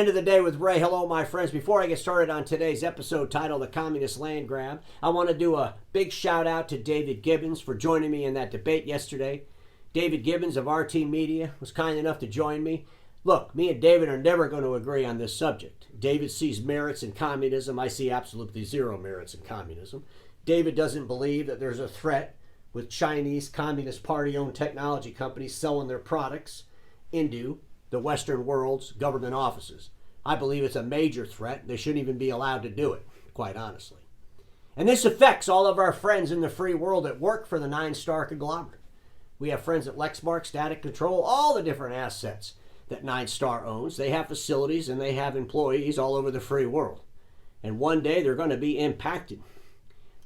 End of the day with Ray. Hello, my friends. Before I get started on today's episode titled The Communist Land Grab, I want to do a big shout out to David Gibbons for joining me in that debate yesterday. David Gibbons of RT Media was kind enough to join me. Look, me and David are never going to agree on this subject. David sees merits in communism. I see absolutely zero merits in communism. David doesn't believe that there's a threat with Chinese Communist Party-owned technology companies selling their products into the Western world's government offices. I believe it's a major threat. They shouldn't even be allowed to do it, quite honestly. And this affects all of our friends in the free world that work for the Ninestar conglomerate. We have friends at Lexmark, Static Control, all the different assets that Ninestar owns. They have facilities and they have employees all over the free world. And one day they're going to be impacted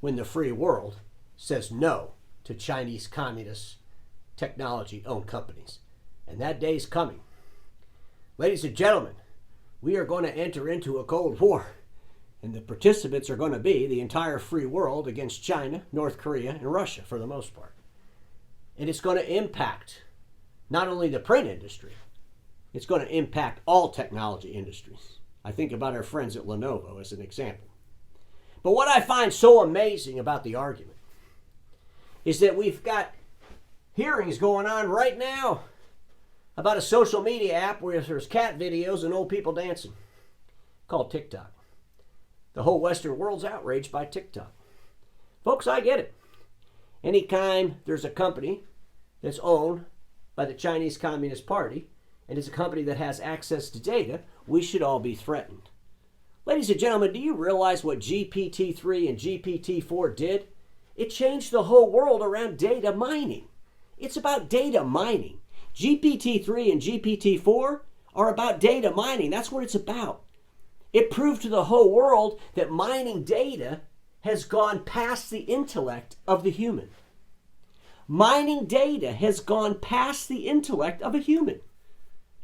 when the free world says no to Chinese communist technology-owned companies. And that day's coming. Ladies and gentlemen, we are going to enter into a Cold War, and the participants are going to be the entire free world against China, North Korea, and Russia for the most part. And it's going to impact not only the print industry, it's going to impact all technology industries. I think about our friends at Lenovo as an example. But what I find so amazing about the argument is that we've got hearings going on right now about a social media app where there's cat videos and old people dancing called TikTok. The whole Western world's outraged by TikTok. Folks, I get it. Anytime there's a company that's owned by the Chinese Communist Party and it's a company that has access to data, we should all be threatened. Ladies and gentlemen, do you realize what GPT-3 and GPT-4 did? It changed the whole world around data mining. It's about data mining. GPT-3 and GPT-4 are about data mining. That's what it's about. It proved to the whole world that mining data has gone past the intellect of the human. Mining data has gone past the intellect of a human.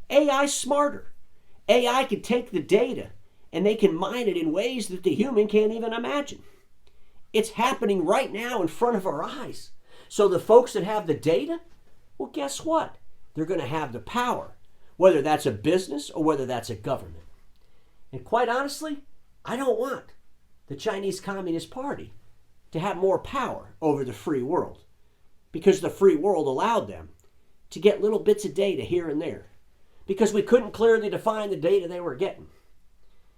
AI's smarter. AI can take the data and they can mine it in ways that the human can't even imagine. It's happening right now in front of our eyes. So the folks that have the data, well, guess what? They're going to have the power, whether that's a business or whether that's a government. And quite honestly, I don't want the Chinese Communist Party to have more power over the free world because the free world allowed them to get little bits of data here and there because we couldn't clearly define the data they were getting.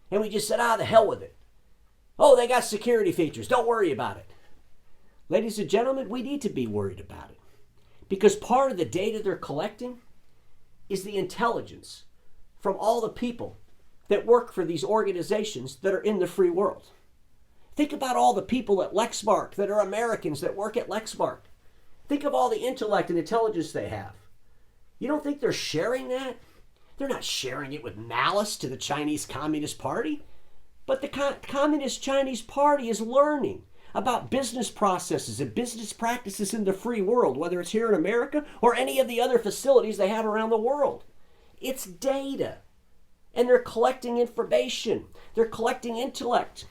And we just said, the hell with it. Oh, they got security features. Don't worry about it. Ladies and gentlemen, we need to be worried about it. Because part of the data they're collecting is the intelligence from all the people that work for these organizations that are in the free world. Think about all the people at Lexmark that are Americans that work at Lexmark. Think of all the intellect and intelligence they have. You don't think they're sharing that? They're not sharing it with malice to the Chinese Communist Party. But the Communist Chinese Party is learning about business processes and business practices in the free world, whether it's here in America or any of the other facilities they have around the world. It's data. And they're collecting information. They're collecting intellect.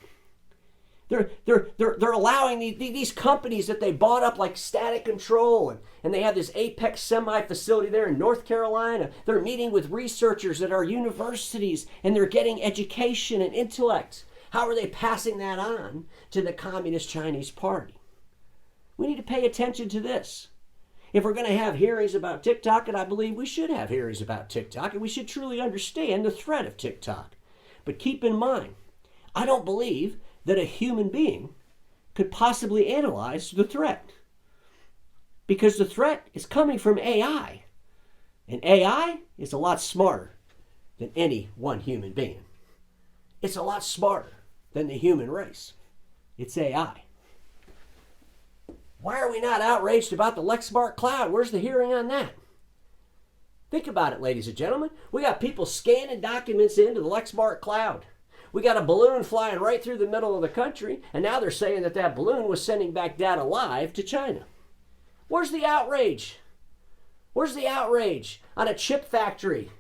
They're allowing these companies that they bought up like Static Control, and they have this Apex Semi facility there in North Carolina. They're meeting with researchers at our universities, and they're getting education and intellect. How are they passing that on to the Communist Chinese Party? We need to pay attention to this. If we're going to have hearings about TikTok, and I believe we should have hearings about TikTok, and we should truly understand the threat of TikTok. But keep in mind, I don't believe that a human being could possibly analyze the threat. Because the threat is coming from AI. And AI is a lot smarter than any one human being. It's a lot smarter than the human race. It's AI. Why are we not outraged about the Lexmark cloud? Where's the hearing on that? Think about it, ladies and gentlemen. We got people scanning documents into the Lexmark cloud. We got a balloon flying right through the middle of the country, and now they're saying that that balloon was sending back data live to China. Where's the outrage? Where's the outrage on a chip factory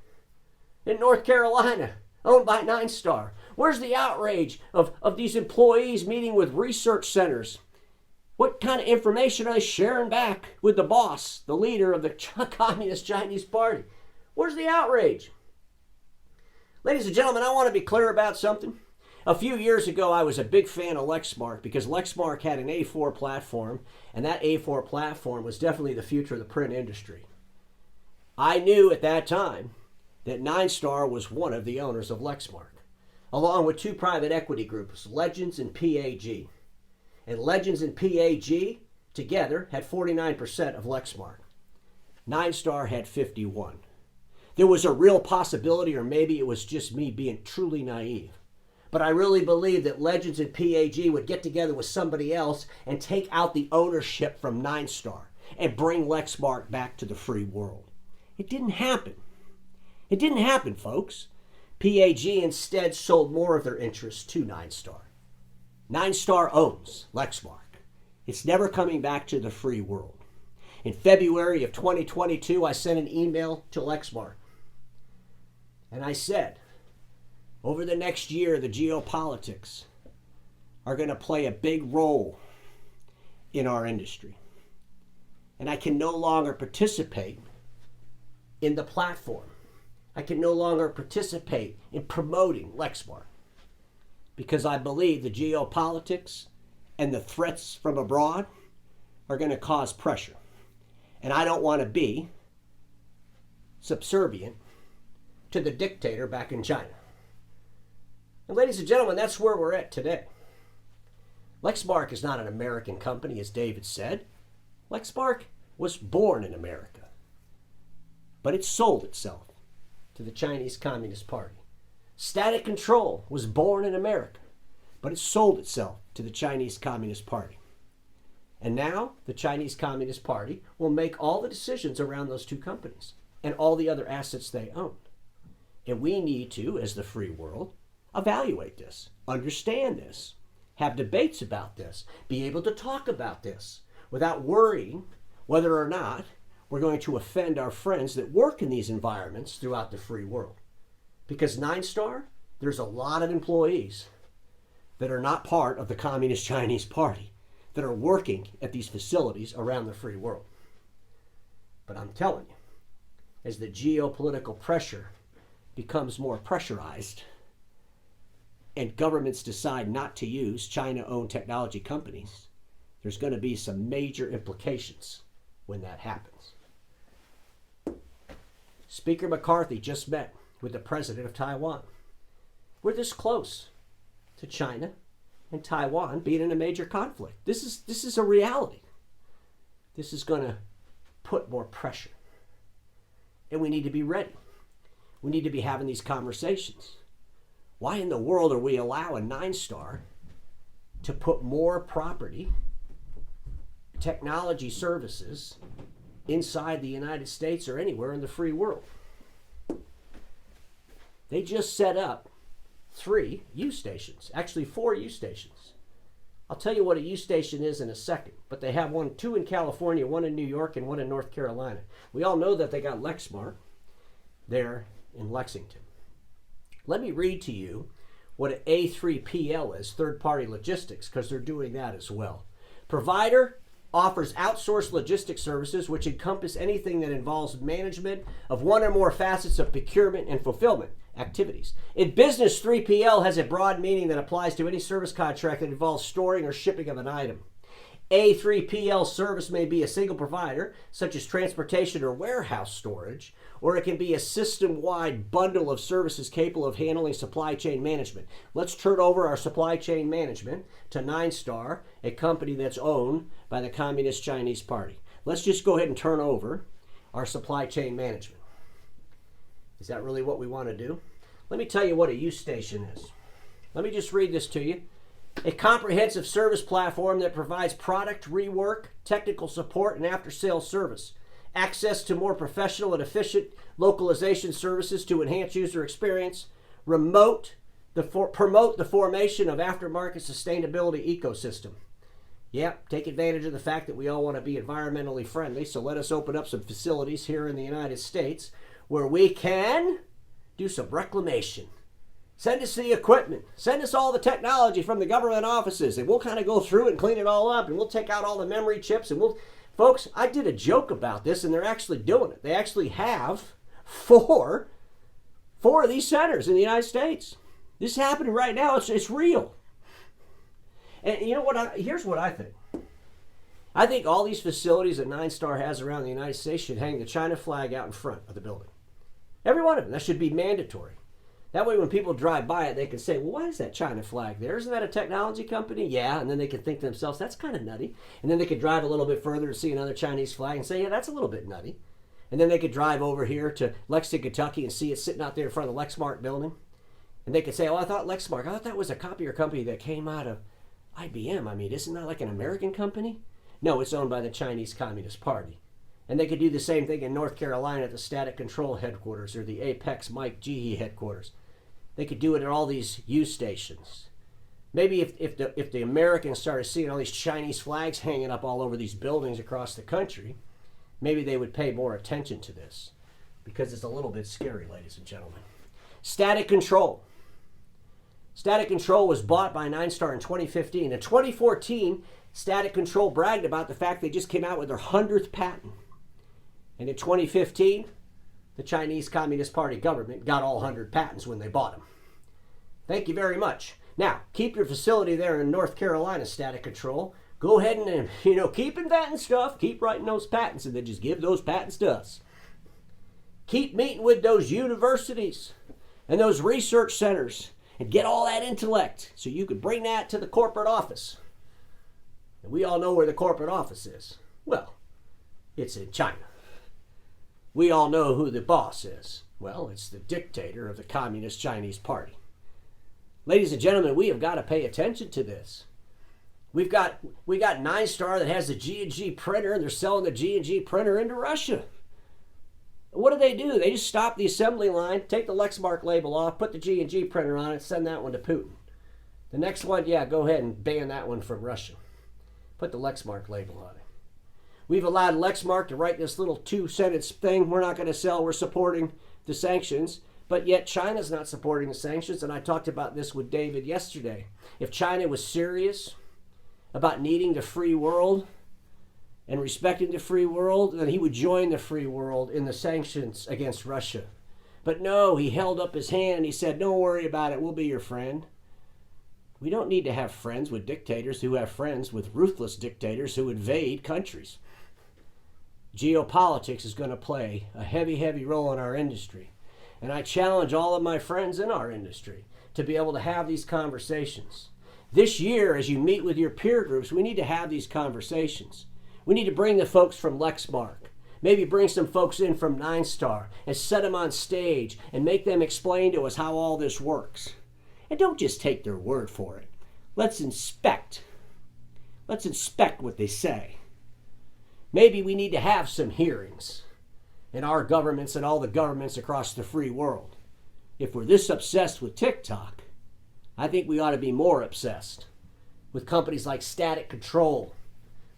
in North Carolina owned by Ninestar? Where's the outrage of these employees meeting with research centers? What kind of information are they sharing back with the boss, the leader of the Communist Chinese Party? Where's the outrage? Ladies and gentlemen, I want to be clear about something. A few years ago, I was a big fan of Lexmark because Lexmark had an A4 platform, and that A4 platform was definitely the future of the print industry. I knew at that time that Ninestar was one of the owners of Lexmark, along with two private equity groups, Legends and PAG. And Legends and PAG together had 49% of Lexmark. Ninestar had 51%. There was a real possibility, or maybe it was just me being truly naive, but I really believed that Legends and PAG would get together with somebody else and take out the ownership from Ninestar and bring Lexmark back to the free world. It didn't happen. It didn't happen, folks. PAG instead sold more of their interests to Ninestar. Ninestar owns Lexmark. It's never coming back to the free world. In February of 2022, I sent an email to Lexmark. And I said, over the next year, the geopolitics are going to play a big role in our industry. And I can no longer participate in the platform. I can no longer participate in promoting Lexmark because I believe the geopolitics and the threats from abroad are going to cause pressure. And I don't want to be subservient to the dictator back in China. And ladies and gentlemen, that's where we're at today. Lexmark is not an American company, as David said. Lexmark was born in America, but it sold itself to the Chinese Communist Party. Static Control was born in America, but it sold itself to the Chinese Communist Party. And now the Chinese Communist Party will make all the decisions around those two companies and all the other assets they own. And we need to, as the free world, evaluate this, understand this, have debates about this, be able to talk about this without worrying whether or not we're going to offend our friends that work in these environments throughout the free world. Because Ninestar, there's a lot of employees that are not part of the Communist Chinese Party that are working at these facilities around the free world. But I'm telling you, as the geopolitical pressure becomes more pressurized and governments decide not to use China-owned technology companies, there's going to be some major implications when that happens. Speaker McCarthy just met with the president of Taiwan. We're this close to China and Taiwan being in a major conflict. This is a reality. This is going to put more pressure. And we need to be ready. We need to be having these conversations. Why in the world are we allowing Ninestar to put more property, technology services inside the United States or anywhere in the free world? They just set up 3 Ustations, actually 4 Ustations. I'll tell you what a U-station is in a second, but they have 2 in California, 1 in New York, and 1 in North Carolina. We all know that they got Lexmark there in Lexington. Let me read to you what an A3PL is, third-party logistics, because they're doing that as well. Provider offers outsourced logistics services which encompass anything that involves management of one or more facets of procurement and fulfillment activities. In business, 3PL has a broad meaning that applies to any service contract that involves storing or shipping of an item. A 3PL service may be a single provider, such as transportation or warehouse storage, or it can be a system-wide bundle of services capable of handling supply chain management. Let's turn over our supply chain management to Ninestar, a company that's owned by the Communist Chinese Party. Let's just go ahead and turn over our supply chain management. Is that really what we want to do? Let me tell you what a U-station is. Let me just read this to you. A comprehensive service platform that provides product rework, technical support, and after-sales service. Access to more professional and efficient localization services to enhance user experience. Promote the formation of aftermarket sustainability ecosystem. Yep, take advantage of the fact that we all want to be environmentally friendly, so let us open up some facilities here in the United States where we can do some reclamation. Send us the equipment. Send us all the technology from the government offices, and we'll kind of go through it and clean it all up, and we'll take out all the memory chips, and we'll... Folks, I did a joke about this, and they're actually doing it. They actually have 4 4 of these centers in the United States. This is happening right now. It's real. And you know what? Here's what I think. I think all these facilities that Nine Star has around the United States should hang the China flag out in front of the building. Every one of them. That should be mandatory. That way when people drive by it, they can say, well, why is that China flag there? Isn't that a technology company? Yeah. And then they can think to themselves, that's kind of nutty. And then they could drive a little bit further and see another Chinese flag and say, yeah, that's a little bit nutty. And then they could drive over here to Lexington, Kentucky and see it sitting out there in front of the Lexmark building. And they could say, oh, I thought that was a copier company that came out of IBM. I mean, isn't that like an American company? No, it's owned by the Chinese Communist Party. And they could do the same thing in North Carolina at the Static Control headquarters or the Apex Mike Gehe headquarters. They could do it at all these Ustations. Maybe if the Americans started seeing all these Chinese flags hanging up all over these buildings across the country, maybe they would pay more attention to this, because it's a little bit scary, ladies and gentlemen. Static Control. Static Control was bought by Ninestar in 2015. In 2014, Static Control bragged about the fact they just came out with their 100th patent. And in 2015, the Chinese Communist Party government got all 100 patents when they bought them. Thank you very much. Now, keep your facility there in North Carolina, Static Control. Go ahead and, keep inventing stuff. Keep writing those patents and then just give those patents to us. Keep meeting with those universities and those research centers and get all that intellect so you can bring that to the corporate office. And we all know where the corporate office is. Well, it's in China. We all know who the boss is. Well, it's the dictator of the Communist Chinese Party. Ladies and gentlemen, we have got to pay attention to this. We got Ninestar that has the G&G printer, and they're selling the G&G printer into Russia. What do? They just stop the assembly line, take the Lexmark label off, put the G&G printer on it, send that one to Putin. The next one, yeah, go ahead and ban that one from Russia. Put the Lexmark label on it. We've allowed Lexmark to write this little 2-sentence thing. We're not going to sell. We're supporting the sanctions. But yet China's not supporting the sanctions. And I talked about this with David yesterday. If China was serious about needing the free world and respecting the free world, then he would join the free world in the sanctions against Russia. But no, he held up his hand and he said, don't worry about it. We'll be your friend. We don't need to have friends with dictators who have friends with ruthless dictators who invade countries. Geopolitics is going to play a heavy, heavy role in our industry. And I challenge all of my friends in our industry to be able to have these conversations. This year, as you meet with your peer groups, we need to have these conversations. We need to bring the folks from Lexmark, maybe bring some folks in from Ninestar and set them on stage and make them explain to us how all this works. And don't just take their word for it. Let's inspect. Let's inspect what they say. Maybe we need to have some hearings in our governments and all the governments across the free world. If we're this obsessed with TikTok, I think we ought to be more obsessed with companies like Static Control,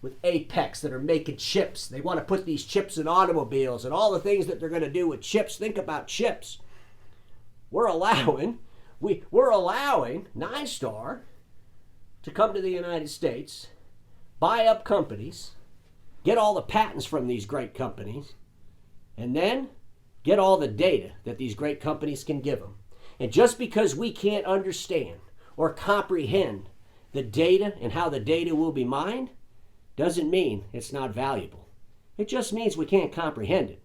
with Apex that are making chips. They want to put these chips in automobiles and all the things that they're going to do with chips. Think about chips. We're allowing Ninestar to come to the United States, buy up companies, get all the patents from these great companies, and then get all the data that these great companies can give them. And just because we can't understand or comprehend the data and how the data will be mined, doesn't mean it's not valuable. It just means we can't comprehend it.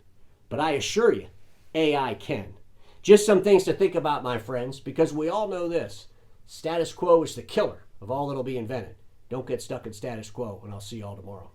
But I assure you, AI can. Just some things to think about, my friends, because we all know this. Status quo is the killer of all that'll be invented. Don't get stuck in status quo, and I'll see you all tomorrow.